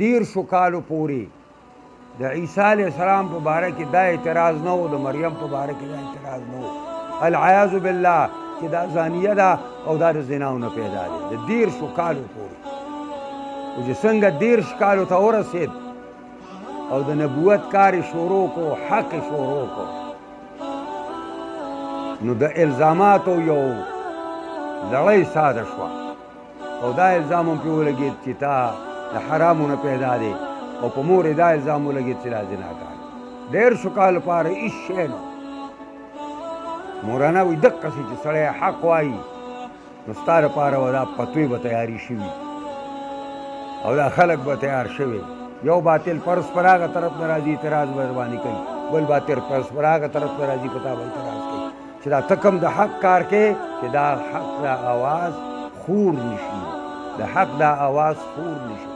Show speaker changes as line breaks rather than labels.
دیرشو کالو پورې د عیسی علیه السلام په باره کې دا اعتراض نه و، د مریم په باره کې دا اعتراض نه و. العیاذ بالله چې دا زانیه ده او دا د زناونه پیدا دی د دیرشو کالو پورې. او چې څنګه دیرش کالو ته ورسېد او د نبوت کار یې شروع کو، حق یې شروع کو، نو د الزاماتو یو لړۍ ساده شوه او دا الزام هم پرې ولګېد چې تا د حرامو نه پیدا دی او په مور یې دا الزام ولګېد چې دا زناکار. دیرشو کالو لپاره هېڅ شی نه. مولانا وایي دقسې چې سړی حق وایي نو ستا دپاره به دا پتوی به تیاري شوي او دا خلک به تیار شوي. یو باطل پرس پر هغه طرف نه راځي اعتراض به ورباندې کوي، بل باطل پرس پر هغه طرف نه راځي په تا به اعتراض کوي چې دا ته کوم د حق کار کوې چې دا حق دا اواز خور نشي، د حق دا اواز خور نشي.